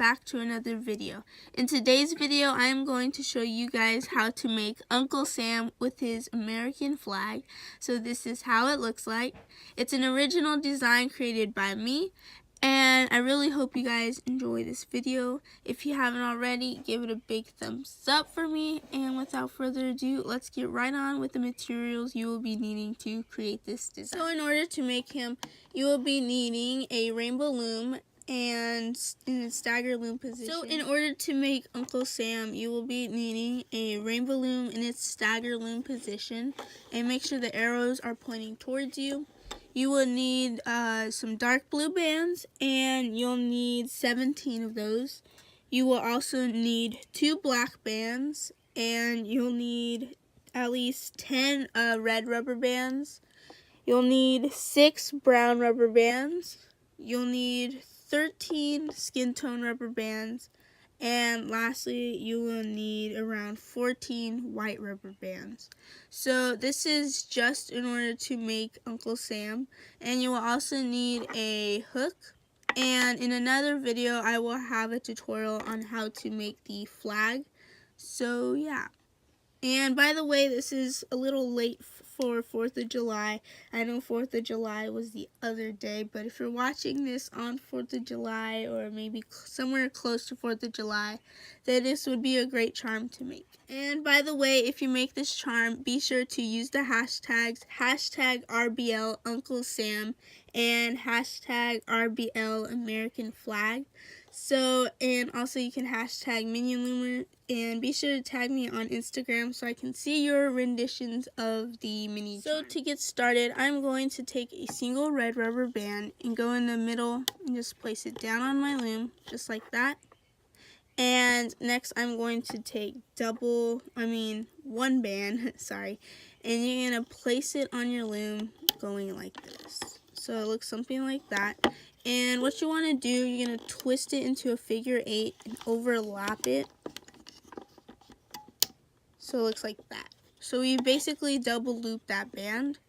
back to another video. In today's video, I am going to show you guys how to make Uncle Sam with his American flag. So this is how it looks like. It's an original design created by me, and I really hope you guys enjoy this video. If you haven't already, give it a big thumbs up for me, and without further ado, let's get right on with the materials you will be needing to create this design. So in order to make him, you will be needing a rainbow loom and in a stagger loom position. So in order to make Uncle Sam, you will be needing a rainbow loom in its stagger loom position, and make sure the arrows are pointing towards you. You will need some dark blue bands, and you'll need 17 of those. You will also need 2 black bands, and you'll need at least 10 red rubber bands. You'll need 6 brown rubber bands. You'll need 13 skin tone rubber bands. And lastly, you will need around 14 white rubber bands. So this is just in order to make Uncle Sam. And you will also need a hook. And in another video, I will have a tutorial on how to make the flag. So yeah. And by the way, this is a little late for 4th of July. I know 4th of July was the other day, but if you're watching this on 4th of July or maybe somewhere close to 4th of July, then this would be a great charm to make. And by the way, if you make this charm, be sure to use the hashtags #RBL Uncle Sam and #RBL American Flag. So, and also you can hashtag Minion Loomer, and be sure to tag me on Instagram so I can see your renditions of the mini charm. So to get started, I'm going to take a single red rubber band and go in the middle and just place it down on my loom, just like that. And next I'm going to take one band, sorry, and you're going to place it on your loom going like this. So it looks something like that. And what you want to do, you're going to twist it into a figure 8 and overlap it. So it looks like that. So we basically double loop that band.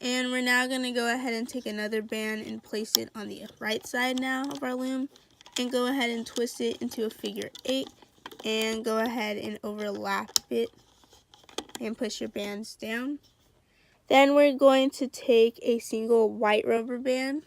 And we're now going to go ahead and take another band and place it on the right side now of our loom. And go ahead and twist it into a figure 8. And go ahead and overlap it. And push your bands down. Then we're going to take a single white rubber band.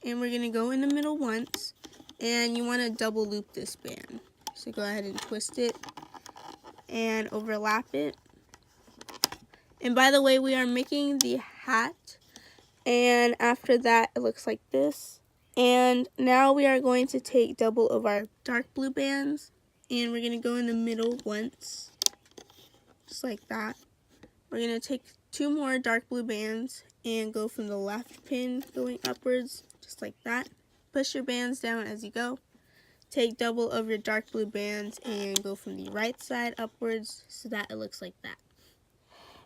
And we're going to go in the middle once, and you want to double loop this band. So go ahead and twist it and overlap it. And by the way, we are making the hat, and after that it looks like this. And now we are going to take double of our dark blue bands, and we're going to go in the middle once, just like that. We're going to take 2 more dark blue bands and go from the left pin going upwards, just like that. Push your bands down as you go. Take double of your dark blue bands and go from the right side upwards so that it looks like that.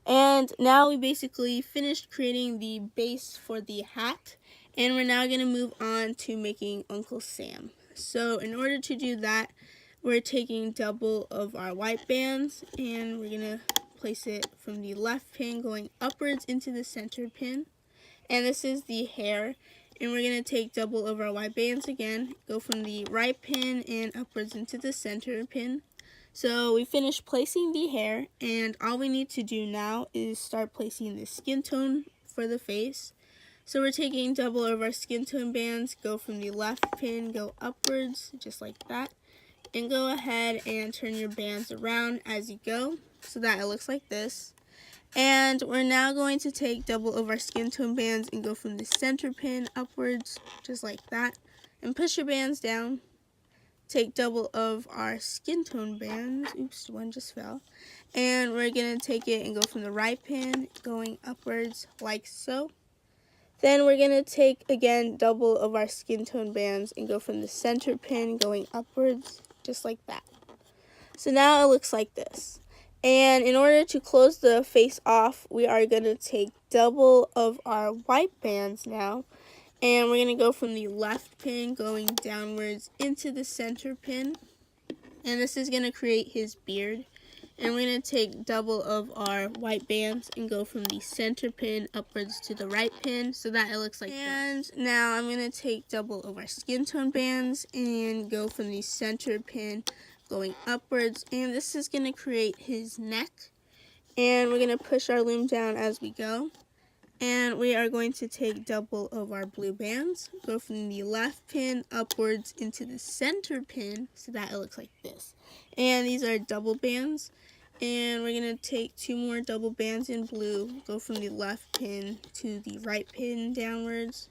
And now we basically finished creating the base for the hat, and we're now going to move on to making Uncle Sam. So in order to do that, we're taking double of our white bands, and we're going to place it from the left pin going upwards into the center pin. And this is the hair. And we're going to take double of our white bands again, go from the right pin and upwards into the center pin. So we finished placing the hair, and all we need to do now is start placing the skin tone for the face. So we're taking double of our skin tone bands, go from the left pin, go upwards, just like that. And go ahead and turn your bands around as you go, so that it looks like this. And we're now going to take double of our skin tone bands and go from the center pin upwards, just like that. And push your bands down. Take double of our skin tone bands. Oops, one just fell. And we're going to take it and go from the right pin going upwards like so. Then we're going to take, again, double of our skin tone bands and go from the center pin going upwards, just like that. So now it looks like this. And in order to close the face off, we are going to take double of our white bands now. And we're going to go from the left pin going downwards into the center pin. And this is going to create his beard. And we're going to take double of our white bands and go from the center pin upwards to the right pin so that it looks like this. And now I'm going to take double of our skin tone bands and go from the center pin going upwards. And this is going to create his neck. And we're going to push our loom down as we go. And we are going to take double of our blue bands, go from the left pin upwards into the center pin so that it looks like this. And these are double bands. And we're going to take 2 more double bands in blue, go from the left pin to the right pin downwards.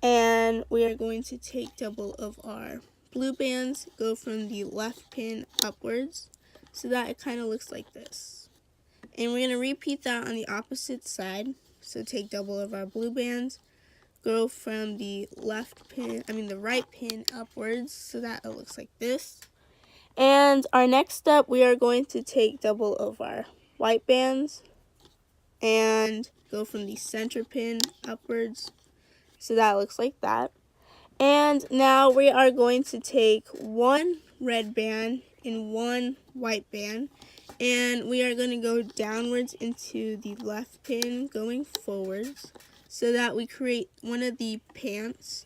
And we are going to take double of our blue bands, go from the left pin upwards so that it kind of looks like this. And we're going to repeat that on the opposite side. So take double of our blue bands, go from the right pin upwards so that it looks like this. And our next step, we are going to take double of our white bands and go from the center pin upwards so that looks like that. And now we are going to take 1 red band and 1 white band, and we are going to go downwards into the left pin going forwards so that we create one of the pants.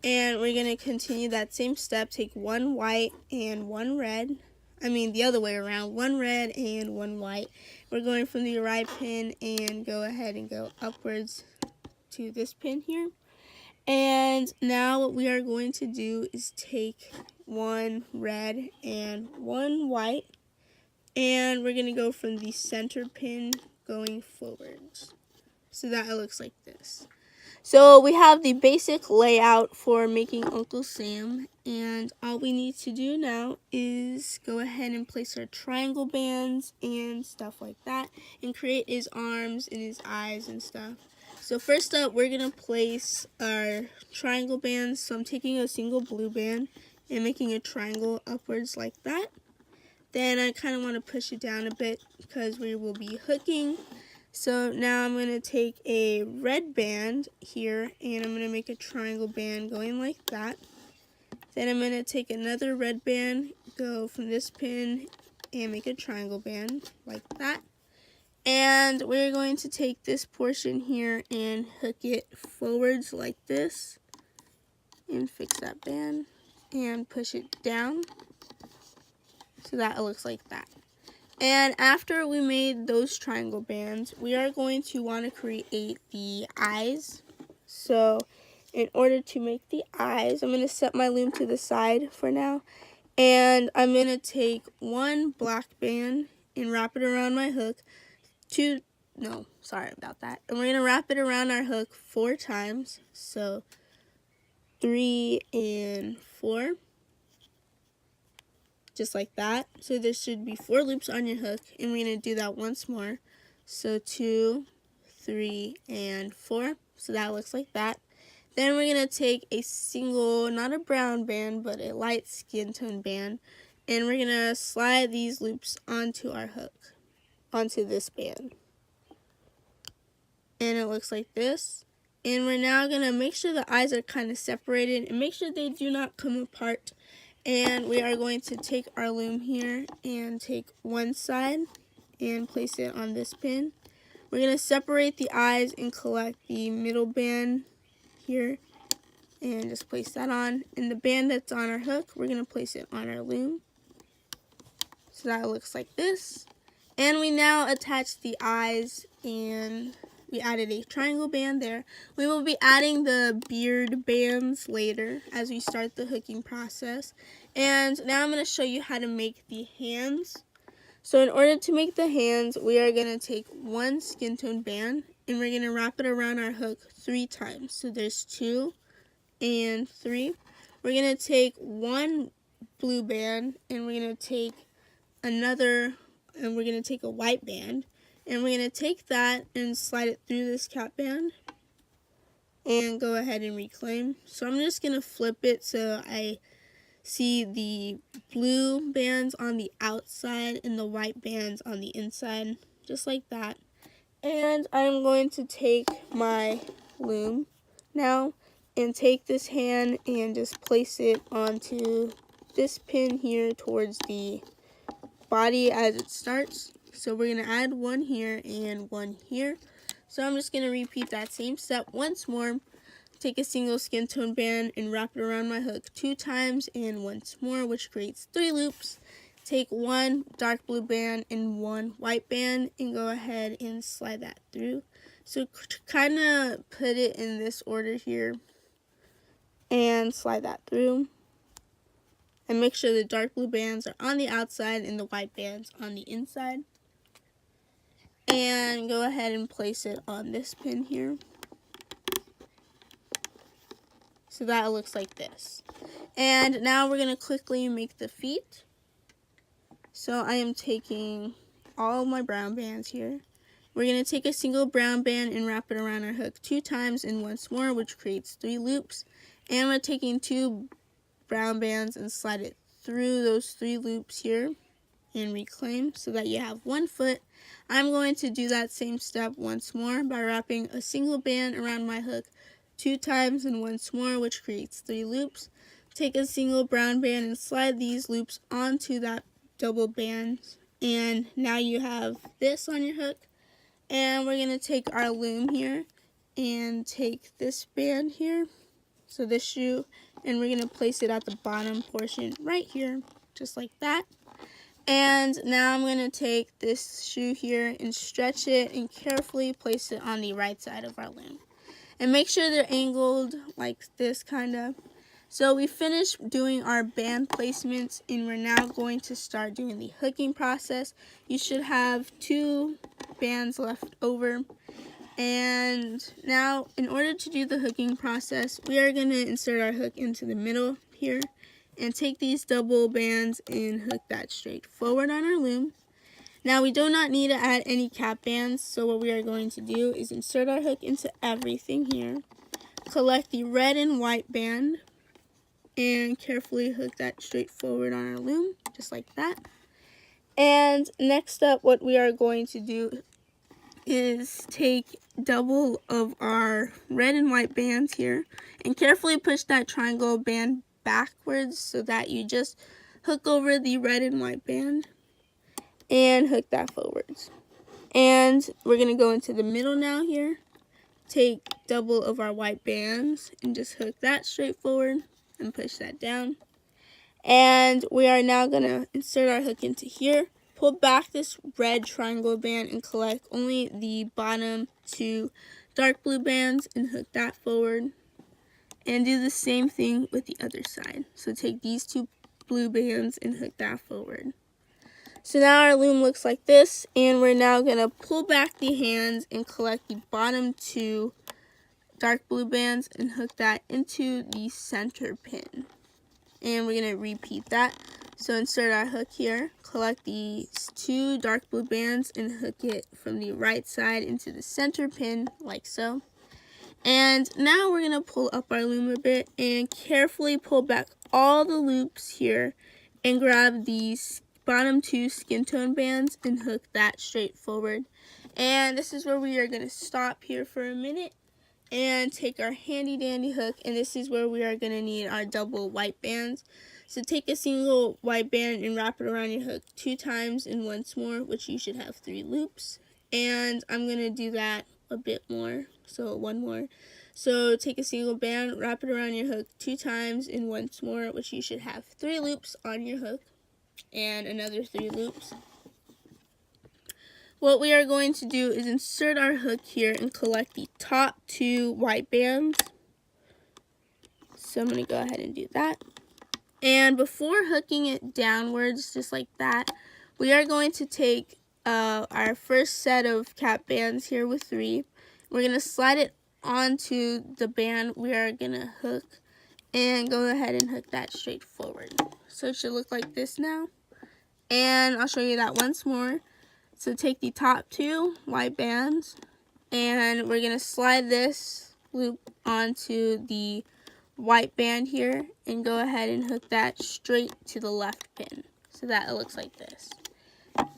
And we're going to continue that same step, take 1 white and 1 red. The other way around, 1 red and 1 white. We're going from the right pin and go ahead and go upwards to this pin here. And now what we are going to do is take 1 red and 1 white, and we're going to go from the center pin going forwards so that it looks like this. So we have the basic layout for making Uncle Sam, and all we need to do now is go ahead and place our triangle bands and stuff like that and create his arms and his eyes and stuff. So first up, we're going to place our triangle bands. So I'm taking a single blue band and making a triangle upwards like that. Then I kind of want to push it down a bit because we will be hooking. So now I'm going to take a red band here and I'm going to make a triangle band going like that. Then I'm going to take another red band, go from this pin and make a triangle band like that. And we're going to take this portion here and hook it forwards like this and fix that band and push it down so that it looks like that. And after we made those triangle bands, we are going to want to create the eyes. So in order to make the eyes, I'm going to set my loom to the side for now. And I'm going to take 1 black band and wrap it around my hook. And we're going to wrap it around our hook 4 times. So 3 and 4. Just like that. So there should be 4 loops on your hook, and we're going to do that once more. So 2, 3, and 4. So that looks like that. Then we're going to take a single, not a brown band, but a light skin tone band, and we're going to slide these loops onto our hook, onto this band. And it looks like this. And we're now going to make sure the eyes are kind of separated and make sure they do not come apart. And we are going to take our loom here and take one side and place it on this pin. We're going to separate the eyes and collect the middle band here and just place that on. And the band that's on our hook, we're going to place it on our loom so that it looks like this. And we now attach the eyes and we added a triangle band there. We will be adding the beard bands later as we start the hooking process. And now I'm going to show you how to make the hands. So in order to make the hands, we are going to take 1 skin tone band and we're going to wrap it around our hook 3 times. So there's 2 and 3. We're going to take 1 blue band and we're going to take another, and we're going to take a white band. And we're going to take that and slide it through this cap band and go ahead and reclaim. So I'm just going to flip it so I see the blue bands on the outside and the white bands on the inside, just like that. And I'm going to take my loom now and take this hand and just place it onto this pin here towards the body as it starts. So we're going to add one here and one here. So I'm just going to repeat that same step once more. Take a single skin tone band and wrap it around my hook 2 times and once more, which creates 3 loops. Take one dark blue band and one white band and go ahead and slide that through. So kind of put it in this order here and slide that through. And make sure the dark blue bands are on the outside and the white bands on the inside. And go ahead and place it on this pin here. So that looks like this. And now we're going to quickly make the feet. So I am taking all of my brown bands here. We're going to take a single brown band and wrap it around our hook 2 times and once more, which creates 3 loops. And we're taking 2 brown bands and slide it through those 3 loops here and reclaim so that you have 1 foot. I'm going to do that same step once more by wrapping a single band around my hook 2 times and once more, which creates 3 loops. Take a single brown band and slide these loops onto that double band, and now you have this on your hook. And we're going to take our loom here and take this band here, so this shoe, and we're going to place it at the bottom portion right here, just like that. And now I'm going to take this shoe here and stretch it and carefully place it on the right side of our loom. And make sure they're angled like this kind of. So we finished doing our band placements and we're now going to start doing the hooking process. You should have 2 bands left over. And now in order to do the hooking process, we are going to insert our hook into the middle here and take these double bands and hook that straight forward on our loom. Now we do not need to add any cap bands, so what we are going to do is insert our hook into everything here, collect the red and white band, and carefully hook that straight forward on our loom, just like that. And next up, what we are going to do is take double of our red and white bands here and carefully push that triangle band backwards so that you just hook over the red and white band and hook that forwards. And we're going to go into the middle now here. Take double of our white bands and just hook that straight forward and push that down. And we are now going to insert our hook into here. Pull back this red triangle band and collect only the bottom 2 dark blue bands and hook that forward. And do the same thing with the other side. So take these 2 blue bands and hook that forward. So now our loom looks like this, and we're now going to pull back the hands and collect the bottom 2 dark blue bands and hook that into the center pin. And we're going to repeat that. So insert our hook here, collect these 2 dark blue bands and hook it from the right side into the center pin like so. And now we're going to pull up our loom a bit and carefully pull back all the loops here and grab these bottom 2 skin tone bands and hook that straight forward. And this is where we are going to stop here for a minute and take our handy dandy hook, and this is where we are going to need our double white bands. So take a single white band and wrap it around your hook 2 times and once more, which you should have 3 loops. And I'm going to do that a bit more, so 1 more. So take a single band, wrap it around your hook 2 times and once more, which you should have 3 loops on your hook. And another 3 loops. What we are going to do is insert our hook here and collect the top 2 white bands. So I'm going to go ahead and do that. And before hooking it downwards, just like that, we are going to take our first set of cap bands here with 3. We're going to slide it onto the band we are going to hook and go ahead and hook that straight forward. So it should look like this now. And I'll show you that once more. So take the top 2 white bands and we're going to slide this loop onto the white band here and go ahead and hook that straight to the left pin so that it looks like this.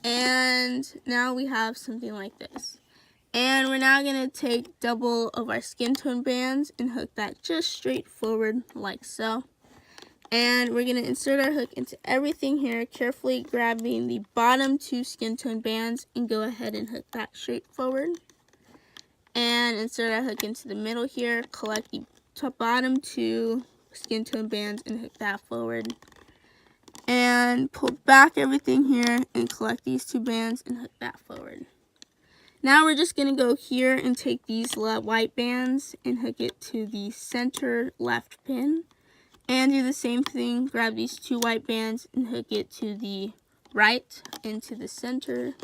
And now we have something like this. And we're now going to take double of our skin tone bands and hook that just straight forward like so. And we're going to insert our hook into everything here, carefully grabbing the bottom 2 skin tone bands and go ahead and hook that straight forward. And insert our hook into the middle here, collect the bottom 2 skin tone bands and hook that forward. And pull back everything here and collect these 2 bands and hook that forward. Now we're just going to go here and take these white bands and hook it to the center left pin. And do the same thing, grab these 2 white bands and hook it to the right into the center.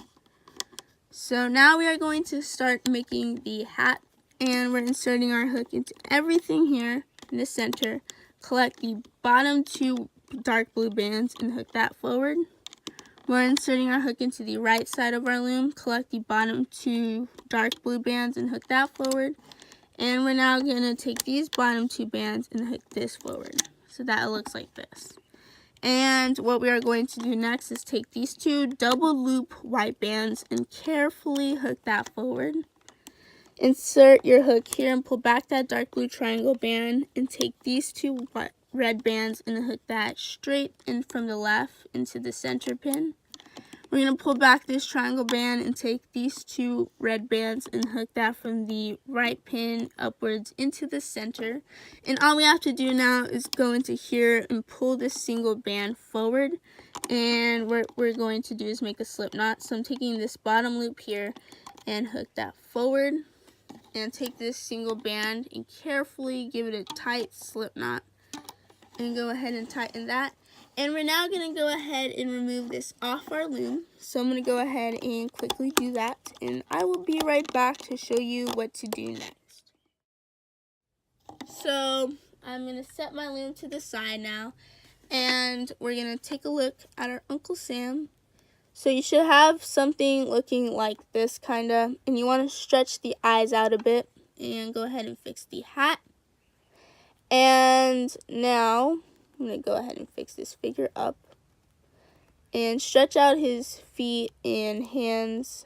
So now we are going to start making the hat, and we're inserting our hook into everything here in the center. Collect the bottom 2 dark blue bands and hook that forward. We're inserting our hook into the right side of our loom, collect the bottom 2 dark blue bands and hook that forward. And we're now going to take these bottom 2 bands and hook this forward. So that it looks like this. And what we are going to do next is take these 2 double loop white bands and carefully hook that forward. Insert your hook here and pull back that dark blue triangle band and take these 2 red bands and hook that straight in from the left into the center pin. We're going to pull back this triangle band and take these 2 red bands and hook that from the right pin upwards into the center. And all we have to do now is go into here and pull this single band forward. And what we're going to do is make a slip knot. So I'm taking this bottom loop here and hook that forward. And take this single band and carefully give it a tight slip knot. And go ahead and tighten that. And we're now going to go ahead and remove this off our loom. So I'm going to go ahead and quickly do that. And I will be right back to show you what to do next. So I'm going to set my loom to the side now. And we're going to take a look at our Uncle Sam. So you should have something looking like this kind of. And you want to stretch the eyes out a bit. And go ahead and fix the hat. And now I'm going to go ahead and fix this figure up and stretch out his feet and hands.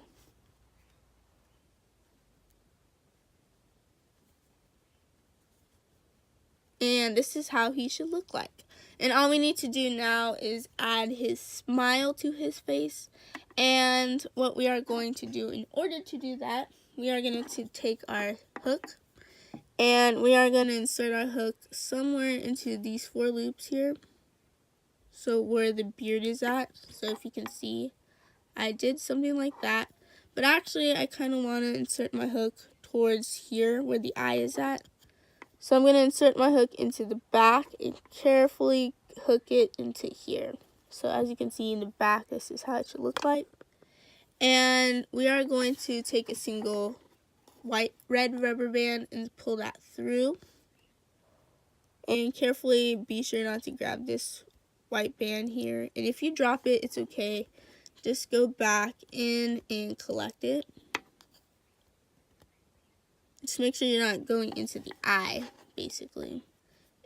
And this is how he should look like. And all we need to do now is add his smile to his face. And what we are going to do in order to do that, we are going to take our hook and we are going to insert our hook somewhere into these 4 loops here. So where the beard is at. So if you can see, I did something like that. But actually, I kind of want to insert my hook towards here where the eye is at. So I'm going to insert my hook into the back and carefully hook it into here. So as you can see in the back, this is how it should look like. And we are going to take a single red rubber band and pull that through. And carefully be sure not to grab this white band here. And if you drop it, it's okay. Just go back in and collect it. Just make sure you're not going into the eye, basically.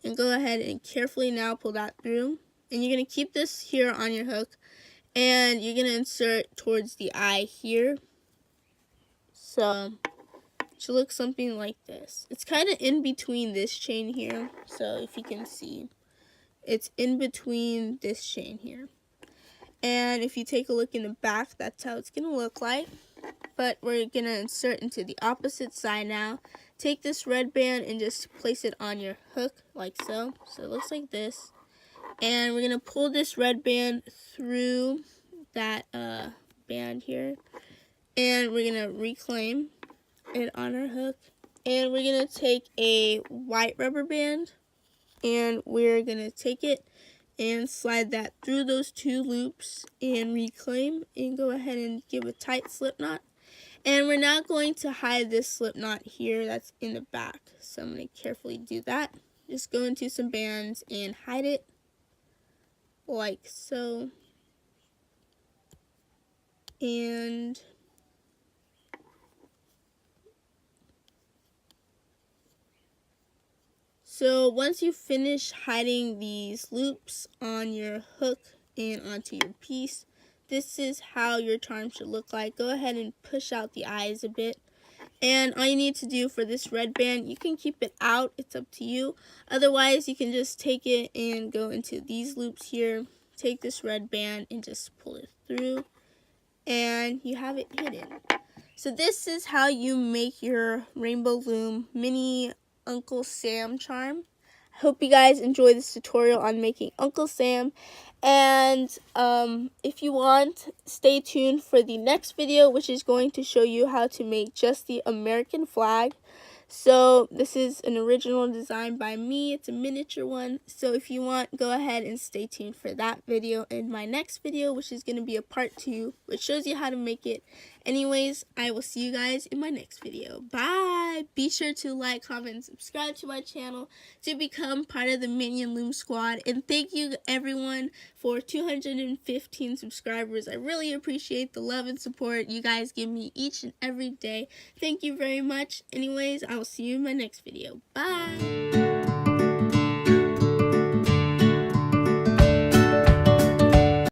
And go ahead and carefully now pull that through. And you're going to keep this here on your hook. And you're going to insert towards the eye here. So it should look something like this. It's kind of in between this chain here. So if you can see, it's in between this chain here. And if you take a look in the back, that's how it's going to look like. But we're going to insert into the opposite side now. Take this red band and just place it on your hook like so. So it looks like this. And we're going to pull this red band through that band here. And we're going to reclaim it on our hook. And we're going to take a white rubber band. And we're going to take it and slide that through those 2 loops and reclaim. And go ahead and give a tight slip knot. And we're now going to hide this slip knot here that's in the back. So I'm going to carefully do that. Just go into some bands and hide it like so. And so once you finish hiding these loops on your hook and onto your piece, this is how your charm should look like. Go ahead and push out the eyes a bit. And all you need to do for this red band, you can keep it out, it's up to you. Otherwise, you can just take it and go into these loops here. Take this red band and just pull it through. And you have it hidden. So this is how you make your Rainbow Loom Mini Uncle Sam charm. I hope you guys enjoy this tutorial on making Uncle Sam. And if you want, stay tuned for the next video, which is going to show you how to make just the American flag. So this is an original design by me. It's a miniature one. So if you want, go ahead and stay tuned for that video in my next video, which is going to be a part 2, which shows you how to make it. Anyways, I will see you guys in my next video. Bye! Be sure to like, comment, and subscribe to my channel to become part of the Minion Loom squad. And thank you everyone for 215 subscribers. I really appreciate the love and support you guys give me each and every day. Thank you very much. Anyways, I will see you in my next video. Bye!